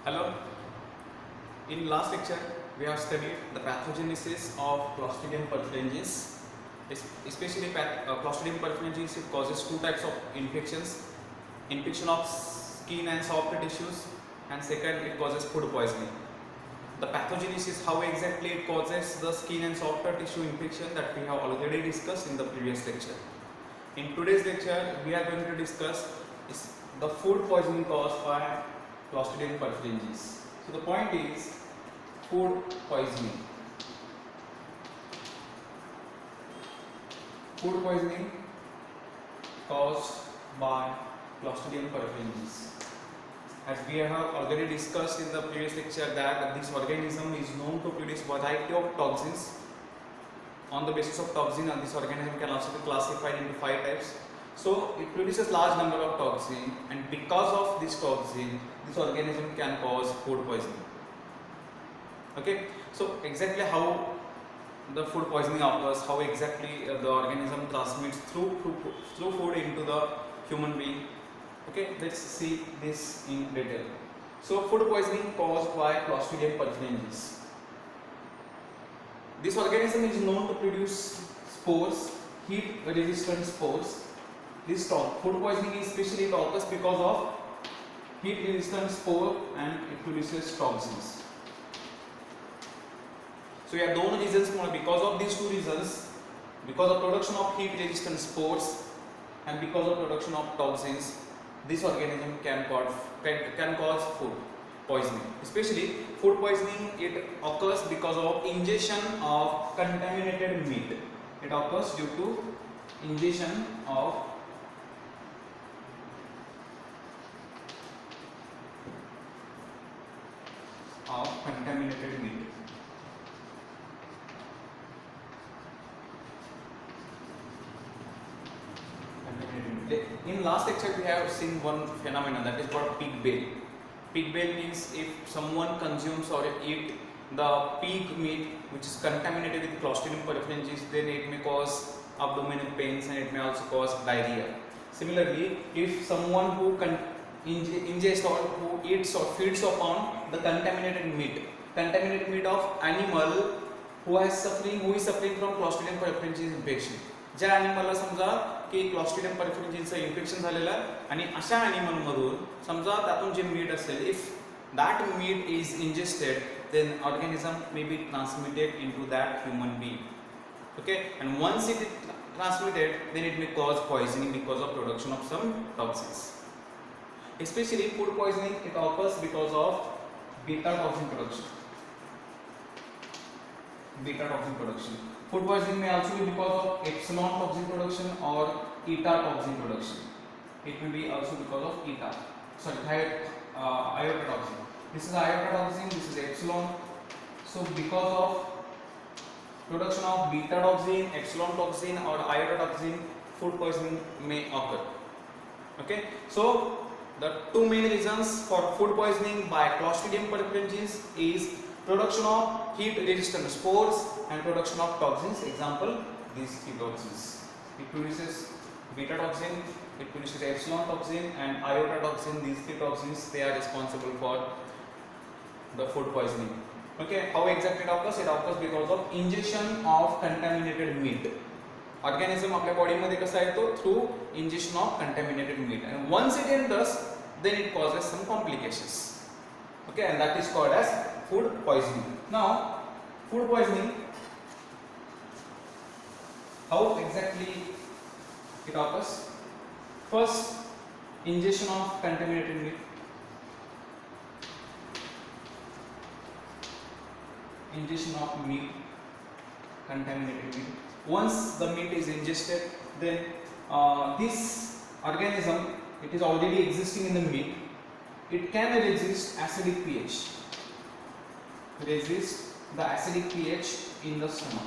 Hello. In last lecture, we have studied the pathogenesis of Clostridium perfringens. Especially Clostridium perfringens, it causes two types of infections: infection of skin and soft tissues, and second, it causes food poisoning. The pathogenesis, how exactly it causes the skin and soft tissue infection, that we have already discussed in the previous lecture. In today's lecture, we are going to discuss the food poisoning caused by Clostridium perfringens. So the point is food poisoning. Food poisoning caused by Clostridium perfringens. As we have already discussed in the previous lecture that this organism is known to produce variety of toxins. On the basis of toxin, this organism can also be classified into 5 types. So it produces large number of toxin, and because of this toxin, this organism can cause food poisoning. Okay, so exactly how the food poisoning occurs, how exactly the organism transmits through food into the human being. Okay, let's see this in detail. So food poisoning caused by Clostridium perfringens. This organism is known to produce spores, heat resistant spores. This food poisoning is especially occurs because of heat resistant spore and it produces toxins. So या दोन reasons Mule, because of these two reasons, because of production of heat resistant spores and because of production of toxins, this organism can cause food poisoning. Especially food poisoning, it occurs because of ingestion of contaminated meat. It occurs due to ingestion of contaminated meat. In last lecture, we have seen one phenomenon that is called pig bale. Pig bale means if someone consumes or eat the pig meat which is contaminated with Clostridium perfringens, then it may cause abdominal pains and it may also cause diarrhea. Similarly, if someone who ingests or who eats or feeds upon the contaminated meat of animal who is suffering from Clostridium perfringens infection. ज्या ॲनिमलला समजा की Clostridium perfringens infection झालेलं आहे आणि अशा animal मधून समजा त्यातून जे मीट असेल, if that meat is ingested, then organism may be transmitted into that human being. Okay, and once it is transmitted, then it may cause poisoning because of production of some toxins. Especially food poisoning, it occurs because of beta toxin production. Food poisoning may also be because of epsilon toxin production or eta toxin production. It may be also because of iota toxin. This is iota toxin, this is epsilon. So because of production of beta toxin, epsilon toxin or iota toxin, food poisoning may occur. Okay, so the two main reasons for food poisoning by Clostridium perfringens is production of heat resistant spores and production of toxins. Example, these three toxins. It produces beta toxin, it produces epsilon toxin and iota toxin. These three toxins, they are responsible for the food poisoning. Okay, how exactly it occurs? It occurs because of ingestion of contaminated meat. Organism आपल्या body मध्ये कसा येतो? Through ingestion of contaminated meat, and once it enters, then it causes some complications. Okay, and that is called as food poisoning. Now, food poisoning, how exactly it occurs? First, ingestion of contaminated meat. Ingestion of meat, contaminated meat. Once the meat is ingested, then this organism, it is already existing in the meat. It can resist acidic pH. Resist the acidic pH in the stomach.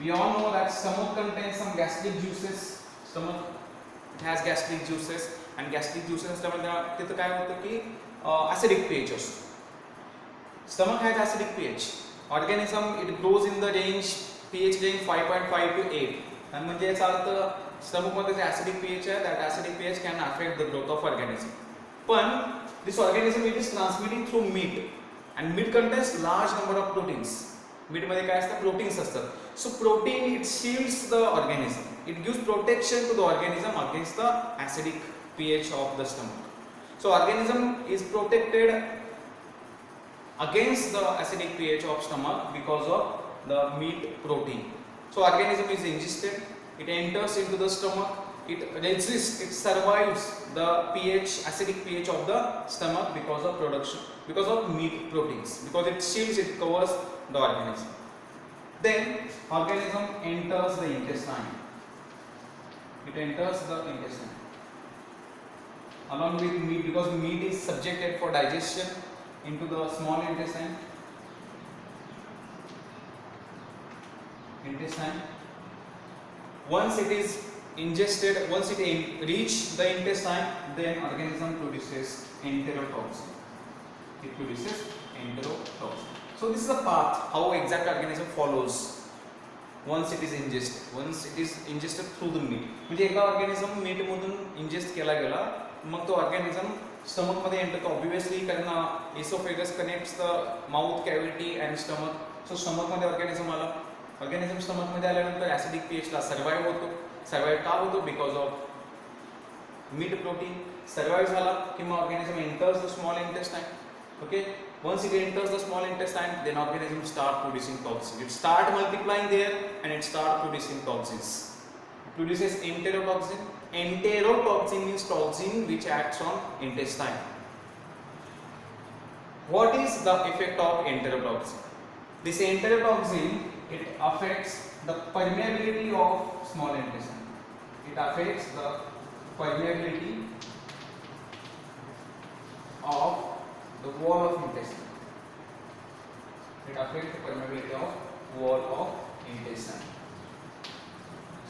We all know that stomach contains some gastric juices. Stomach, it has gastric juices, and gastric juices असल्यामुळे तिथं काय होतं की acidic pH असतो. Stomach has acidic pH. Organism, it grows in the range pH range 5.5 to 8. आणि म्हणजे याचा अर्थ stomach मध्ये जे acidic pH आहे, that acidic pH can affect the growth of organism. पण this organism it is transmitting through meat and meat contains large number of proteins. Meat मध्ये काय असतं, proteins असतात. So protein it shields the organism, it gives protection to the organism against the acidic pH of the stomach. So organism is protected against the acidic pH of stomach because of the meat protein. So organism is ingested, it enters into the stomach, it resists, it survives the pH, acidic pH of the stomach because of production, because of meat proteins, because it shields, it covers the organism. Then organism enters the intestine. It enters the intestine along with meat, because meat is subjected for digestion into the small intestine. Once it is ingested, once it reach the intestine, then organism produces enterotoxin. It produces enterotoxin. So this is the path how exact organism follows once it is ingested. Once it is ingested through the meat. म्हणजे एका organism meet मधून ingest केला गेला, मग तो organism stomach मध्ये enter करतो obviously, कारण oesophagus connects the mouth cavity and stomach. So stomach मध्ये ऑर्गॅनिझम आला, ऑर्गॅनिझम स्टमक मध्ये आल्यानंतर ऍसिडिक पीएच ला सर्वाइव्ह होतो. सर्वाइव्ह का होतो? Because of meat protein. Survive झाला की मग organism enters the small intestine. Okay, once it enters the small intestine, then organism start producing toxins. It start multiplying there and it start producing toxins. It produces enterotoxin. Enterotoxin means toxin which acts on intestine. What is the effect of enterotoxin? This enterotoxin, it affects the permeability of small intestine. It affects the permeability of the wall of intestine. It affects the permeability of wall of intestine.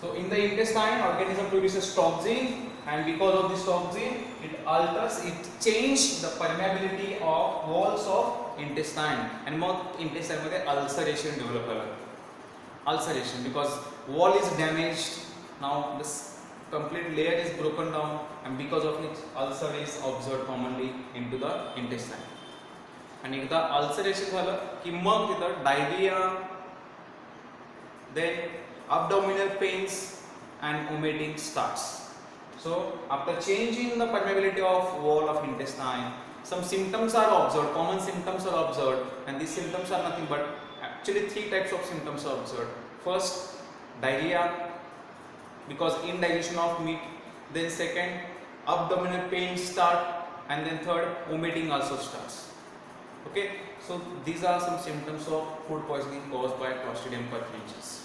So in the intestine, organism produces toxin, and because of this toxin, it alters, it changes the permeability of walls of intestine, and mug intestine मध्ये ulceration develop होईल. Ulceration because wall is damaged. Now this complete layer is broken down, and because of which ulcer is observed commonly into the intestine. आणि एकदा ulceration झालं की मग तिथं diarrhoea, then abdominal pains and vomiting starts. So after changing the permeability of wall of intestine, some symptoms are observed, common symptoms are observed, and these symptoms are nothing but actually 3 types of symptoms are observed. First, diarrhea because indigestion of meat, then second, abdominal pain start, and then third, vomiting also starts. Okay, so these are some symptoms of food poisoning caused by Clostridium perfringens.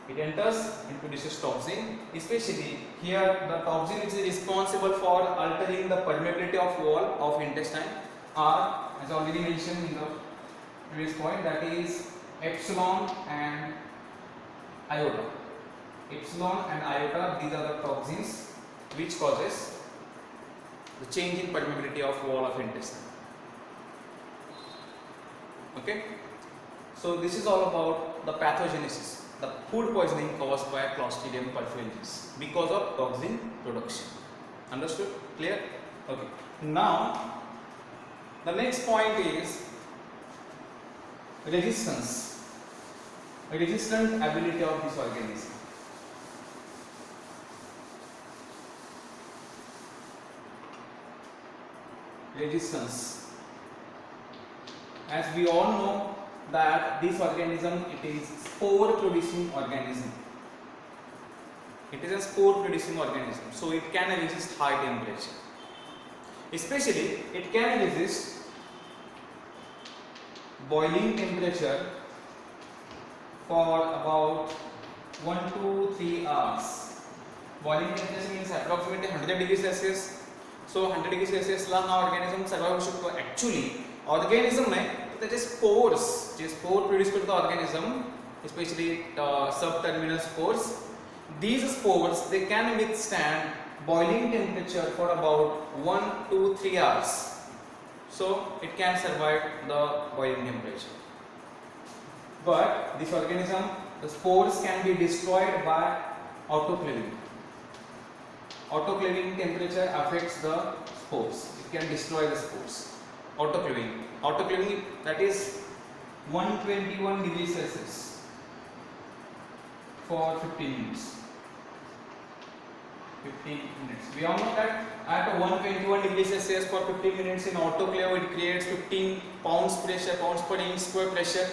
It enters and produces toxin, especially here the toxin which is responsible for altering the permeability of wall of intestine are, as already mentioned in the previous point, that is epsilon and iota. Epsilon and iota, these are the toxins which causes the change in permeability of wall of intestine. Okay, so this is all about the pathogenesis, the food poisoning caused by Clostridium perfringens because of toxin production. Understood? Clear? Okay. Now the next point is resistance, resistant ability of this organism. Resistance. As we all know that this organism, it is spore producing organism. It is a spore producing organism, so it can resist high temperature. Especially it can resist boiling temperature for about 1 to 3 hours. Boiling temperature means approximately 100 degrees Celsius. So 100 degrees Celsius ला हा organism survive होऊ शकतो. Actually organism नाही तर त्याचे spores, जे spore produce करतो organism, specially सब terminal spores, these spores they can withstand boiling temperature for about 1 to 3 hours. So it can survive the boiling temperature. But this organism, the spores can be destroyed by autoclaving. Autoclaving temperature affects the spores. It can destroy the spores. Autoclaving. Autoclaving, that is 121 degrees Celsius for 15 minutes. 15 minutes. We all know that at 121 degrees Celsius for 15 minutes in autoclave, it creates 15 pounds pressure, pounds per inch square pressure.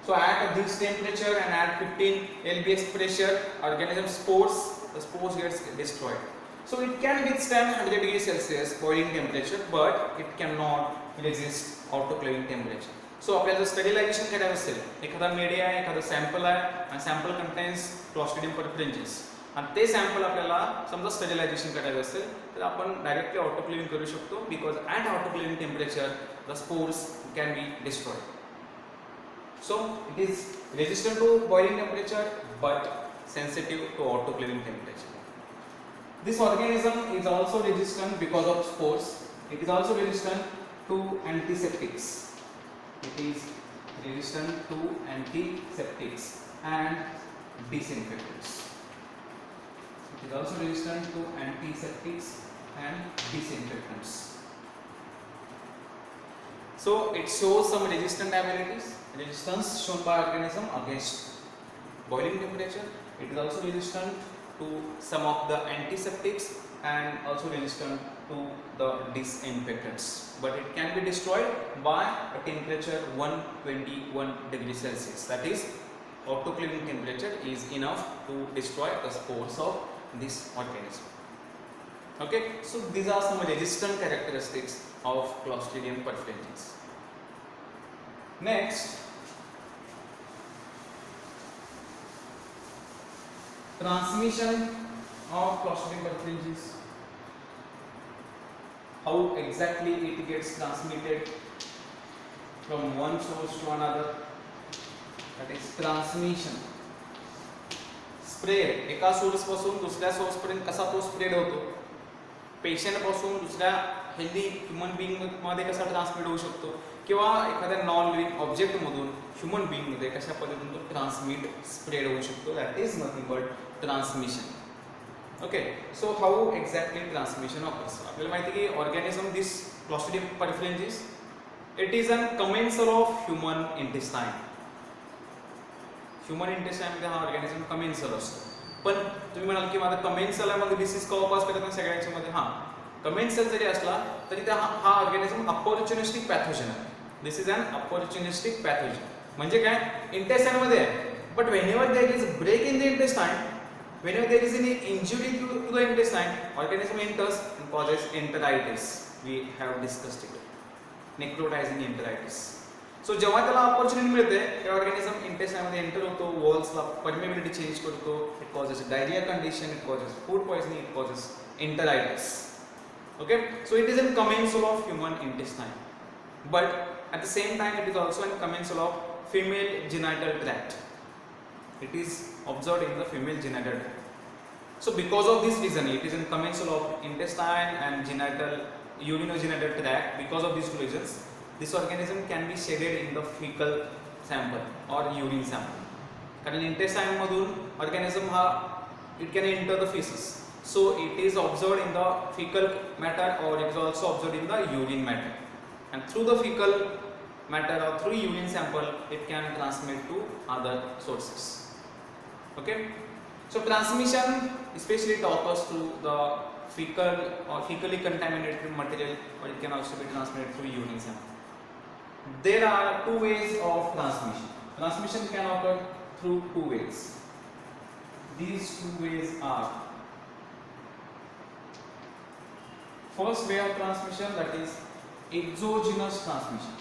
So at this temperature and at 15 lbs pressure, organism spores, the spores gets destroyed. So it can withstand 100 degrees Celsius boiling temperature, but it cannot resist autoclaving temperature. So आपल्याला स्टरिलायझेशन करायचं असेल, एखादा media आहे, एखादा sample आहे आणि sample contains Clostridium परफरेंजिस आणि ते सॅम्पल आपल्याला समजा स्टरिलायझेशन करायचं असेल तर आपण डायरेक्टली ऑटोक्लेविंग करू शकतो, because at autoclaving temperature the spores can be destroyed. So it is resistant to boiling temperature but sensitive to autoclaving temperature. This organism is also resistant because of spores. It is also resistant to antiseptics. It is resistant to antiseptics and disinfectants. It is also resistant to antiseptics and disinfectants. So it shows some resistant abilities. Resistance shown by organism against boiling temperature. It is also resistant to some of the antiseptics and also resistant to the disinfectants. But it can be destroyed by a temperature 121 degrees Celsius. That is, autoclaving temperature is enough to destroy the spores of this organism. Okay, so these are some resistant characteristics of Clostridium perfringens. Next, transmission of Clostridium perfringens. How exactly it gets transmitted from one source to another, that is transmission. Spread, एका source पासून दुसऱ्या source पर्यंत कसा तो spread होतो, patient पासून दुसऱ्या healthy human being मध्ये कसा ट्रान्समिट होऊ शकतो, किंवा एखाद्या नॉन लिव्हिंग ऑब्जेक्ट मधून ह्युमन बीइंग मध्ये कशा पद्धतीने तो ट्रान्समिट स्प्रेड होऊ शकतो, that is nothing but transmission. Okay, so how exactly transmission occurs. आपल्याला माहिती आहे की organism this Clostridium perfringens, it is an commensal of human intestine. Human intestine मध्ये हा ऑर्गॅनिझम कमेन्सल असतो. पण तुम्ही म्हणाल की माझा कमेन्सल आहे, मग डिसीज का कॉज करत नाही सगळ्यांच्या मध्ये. हा, कमेन्सल जरी असला तरी त्या हा ऑर्गॅनिझम अपॉर्च्युनिस्टिक पॅथोजन आहे. This is an opportunistic pathogen. म्हणजे काय, इंटेस्टाइन मध्ये आहे, but whenever there is break in the intestine, whenever there is any injury to the intestine, organism enters and causes enteritis. We have discussed it, necrotizing enteritis. So जेव्हा त्याला opportunity मिळते त्या organism intestine मध्ये enter होतो, walls ला permeability change करतो, it causes diarrhea condition, it causes food poisoning, it causes enteritis. Okay, so it is a commensal of human intestine, but at the same time it is also a commensal of female genital tract. It is observed in the female genital tract. So because of this reason, it is in commensal of intestine and genital, urinogenital tract. Because of these two reasons, this organism can be shedded in the fecal sample or urine sample. कारण intestine मधून organism हा it can enter the feces. So it is observed in the fecal matter or it is also observed in the urine matter. And through the fecal matter or through urine sample, it can transmit to other sources. Okay, so transmission especially occurs through the fecal or fecally contaminated material, or it can also be transmitted through urine sample. There are two ways of transmission. Transmission can occur through two ways. These two ways are: first way of transmission, that is exogenous transmission.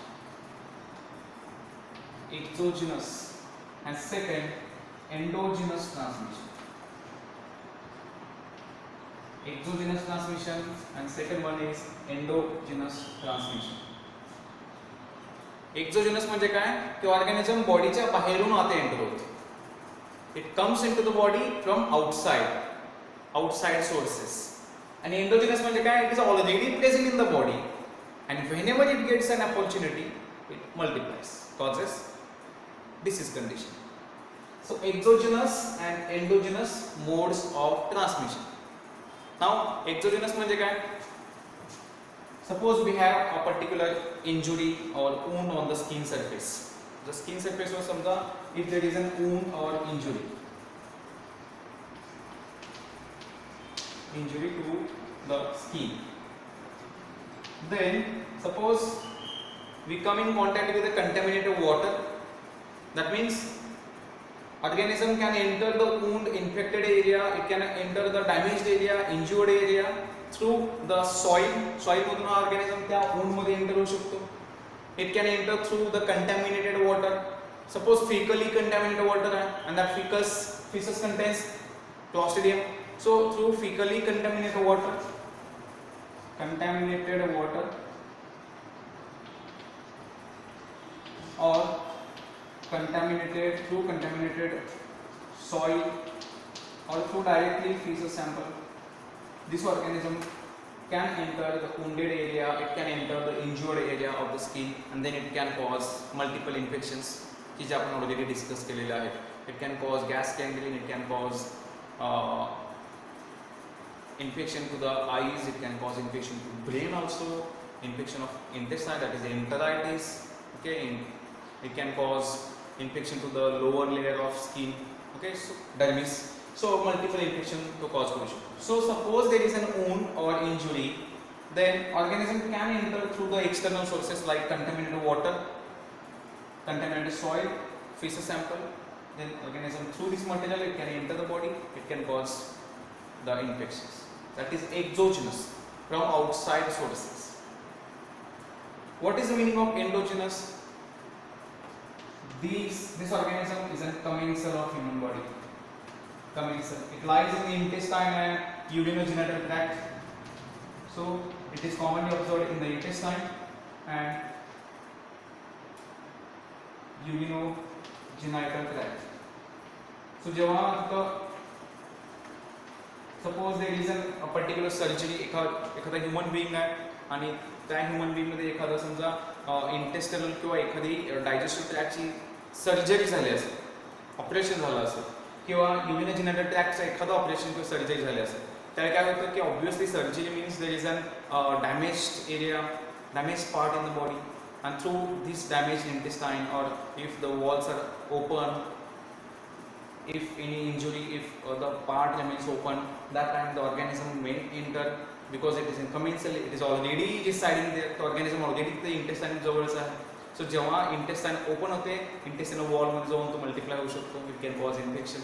Exogenous. And second, endogenous transmission. Exogenous transmission and second one is endogenous transmission. Exogenous म्हणजे काय, की organism बॉडीच्या बाहेरून आत enter होते. It comes into the body from outside sources. आणि endogenous म्हणजे काय, it is already present in the body and whenever it gets an opportunity it multiplies, causes disease condition. So exogenous and endogenous modes of transmission. Now exogenous म्हणजे काय, Suppose we have a particular injury or wound on the skin surface. The skin surface was समजा if there is an wound or injury to the skin, then suppose we come in contact with the contaminated water. That means organism can enter the wound infected area, it can enter the damaged area, injured area through the soil मधून organism त्या wound मध्ये enter होऊ शकतो. It can enter through the contaminated water. Suppose fecally contaminated water and that feces contains Clostridium. So through fecally contaminated water or contaminated soil or through directly feces sample, this organism can enter the wounded area, it can enter the injured area of the skin, and then it can cause multiple infections की जे आपण already discuss केलेले आहेत. It can cause gas gangrene, it can cause infection to the eyes, it can cause infection to brain also, infection of intestine, that is enteritis. Okay, it can cause infection to the lower layer of skin. Okay, so dermis. So multiple infection to cause pollution. So suppose there is an wound or injury, then organism can enter through the external sources like contaminated water, contaminated soil, feces sample. Then organism through this material it can enter the body, it can cause the infections. That is exogenous, from outside sources. What is the meaning of endogenous? This organism is a commensal of human body. Commensal. It lies in the intestine and urinogenital tract. So it is commonly observed in the intestine and urinogenital tract. So जेव्हा suppose there is a particular surgery, एखादा human Bing आहे आणि त्या human Bing मध्ये एखादा समजा intestinal किंवा एखादी डायजेस्टिव्ह ट्रॅकची सर्जरी झाली असेल, ऑपरेशन झालं असेल किंवा युरिनोजेनिटल ट्रॅकचं एखादं ऑपरेशन किंवा सर्जरी झाली असेल, त्याला काय होतं की obviously surgery means there is an damaged area, damaged part in the body, and through this damaged intestine or if the walls are open, if any injury, if the part remains open, that time the organism may enter because it is in commensal, it is already residing there, the organism already the intestine जवळच आहे. So जेव्हा intestine open होते, intestinal wall मध्ये जाऊन तो multiply होऊ शकतो, it can cause infection.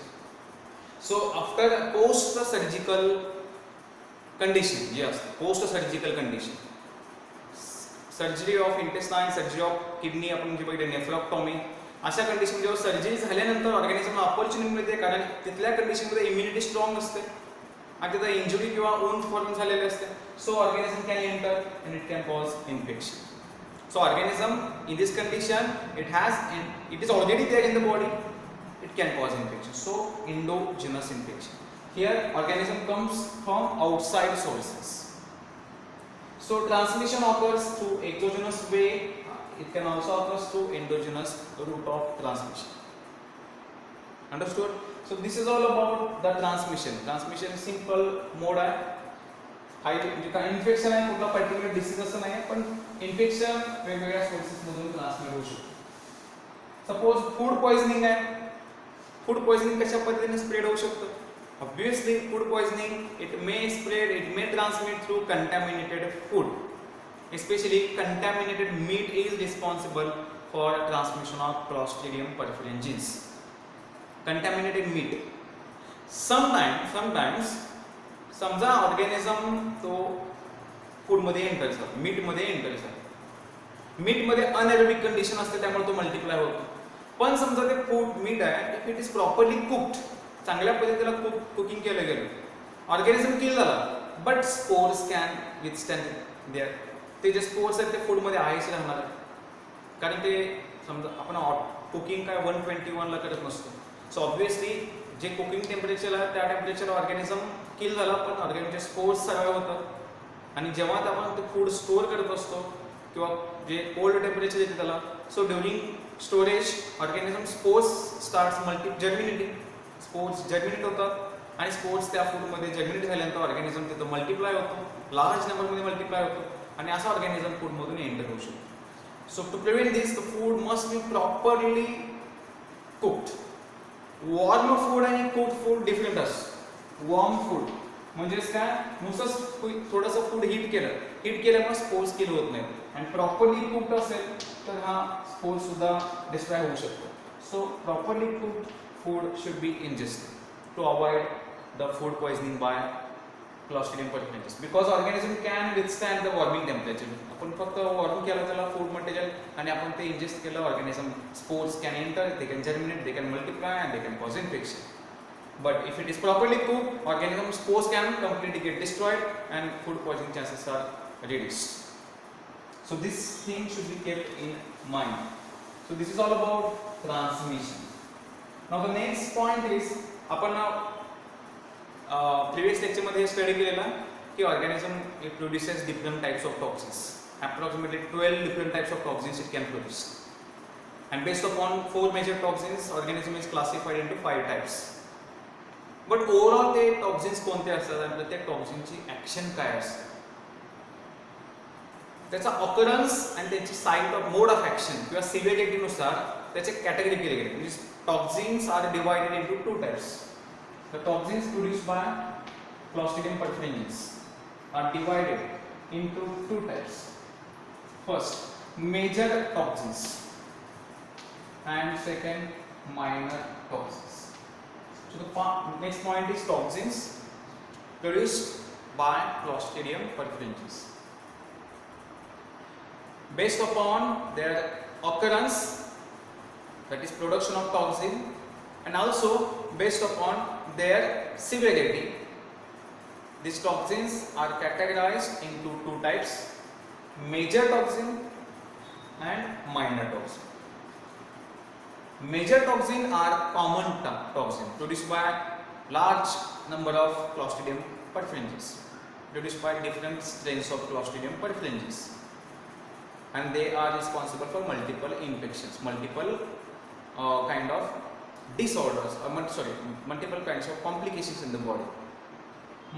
So after post surgical condition, yes, post surgical condition, surgery of intestine, surgery of kidney, आपण जे बघितलं नेफ्रोक्टॉमी, अशा कंडिशन जेव्हा सर्जरी झाल्यानंतर ऑर्गॅनिझमला अपॉर्च्युनिटी मिळते कारण तिथल्या कंडिशनमध्ये इम्युनिटी स्ट्रॉंग असते आणि तिथं इंजुरी किंवा वुंड फॉर्म झालेले असते. So organism can enter and it can cause infection. So organism in this condition it is already there in the body, it can cause infection. So endogenous infection. Here organism comes from outside sources. So transmission occurs through exogenous way, it can also occur through endogenous route of transmission. Understood? So this is all about the transmission. Transmission simple mode आहे. म्हणजे काय infection आहे, कुठला particular disease असं नाही, पण infection वेगवेगळ्या sources मधून ट्रान्समिट होऊ शकतो. सपोज फूड पॉइझनिंग आहे, फूड पॉइझनिंग कशा पद्धतीने स्प्रेड होऊ शकतं? Obviously, food poisoning, it may spread, it may transmit through contaminated food. Especially contaminated meat is responsible for transmission of Clostridium perfringens. Contaminated meat. Sometimes, समजा organism तो food मध्ये enter झाला, meet मध्ये enter झाला. Meet मध्ये anaerobic condition असते त्यामुळे तो मल्टिप्लाय होतो. पण समजा ते फूड मीट आहे, if it is properly cooked, चांगल्या पद्धतीला कुकिंग केलं गेलं, ऑर्गॅनिझम किल झाला, but spores can withstand there. ते जे स्पोर्स आहेत ते फूडमध्ये आहेच राहणार आहे कारण ते समजा आपण कुकिंग काय 121 ला करत नसतो. सो ऑब्विसली जे कुकिंग टेम्परेचर आहे त्या टेम्परेचर ऑर्गॅनिझम किल झाला, पण ऑर्गॅनिझमचे स्पोर्स सर्वाइव्ह होतात आणि जेव्हा आपण ते फूड स्टोअर करत असतो किंवा जे कोल्ड टेम्परेचर येते त्याला, so during storage organism spores starts germinating, spores germinate होतात आणि स्पोर्स त्या फूडमध्ये जर्मिनेट झाल्यानंतर ऑर्गॅनिझम तिथं मल्टिप्लाय होतो, लार्ज नंबरमध्ये मल्टिप्लाय होतो आणि असा ऑर्गॅनिझम फूडमधून एंटर होऊ शकतो. So to prevent this the food must be properly cooked. Warm food आणि कुक्ड फूड डिफरंट असतं. वॉर्म फूड म्हणजेच काय, नुसतं थोडंसं फूड हीट केल्यामुळे स्पोर्स किल होत नाही, आणि प्रॉपरली कुक्ड असेल तर हा स्पोर्स सुद्धा डिस्ट्रॉय होऊ शकतो. So properly cooked food should be ingested to avoid the food poisoning by Clostridium perfringens, because organism can withstand the warming temperature. आपण फक्त वॉर्म केलं त्याला फूड मटेरियल आणि आपण ते इंजेस्ट केलं, organism spores can enter, they can germinate, they can multiply and they can cause infection. But if it is properly cooked, organism spores can completely get destroyed and food poisoning chances are reduced. So this thing should be kept in mind. So this is all about transmission. Now the next point is, आपण previous lecture मध्ये study केलेला की organism it produces different types of toxins. Approximately 12 different types of toxins it can produce. And based upon 4 major toxins, organism is classified into 5 types. But overall ते toxins कोणते असतात आणि प्रत्येक टॉक्झिनची action काय असते, त्याचा ऑकरन्स आणि त्याची site of mode of action किंवा सिव्हिरिटीनुसार त्याचे कॅटेगरी केले गेले. म्हणजे toxins are divided into 2 types. The toxins produced by Clostridium perfringens are divided into 2 types. First major toxins and second minor toxins. So the next point is toxins produced by Clostridium perfringens. Based upon their occurrence, that is production of toxin, and also based upon their severity, these toxins are categorized into 2 types: major toxin and minor toxin. Major toxin are common toxin produced by large number of Clostridium perfringens, produced by different strains of Clostridium perfringens, and they are responsible for multiple infections, multiple kind of disorders, multiple kinds of complications in the body.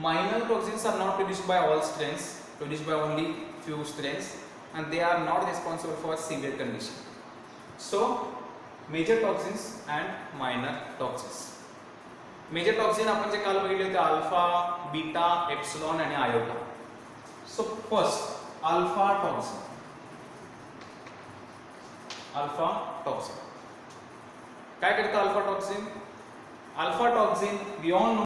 Minor toxins are not produced by all strains, produced by only few strains, and they are not responsible for severe condition. So major toxins and minor toxins. Major toxin आपण जे काल बघितले होते alpha, beta, epsilon आणि iota. So first alpha toxin. Alpha toxin काय करतं? Alpha toxin we all no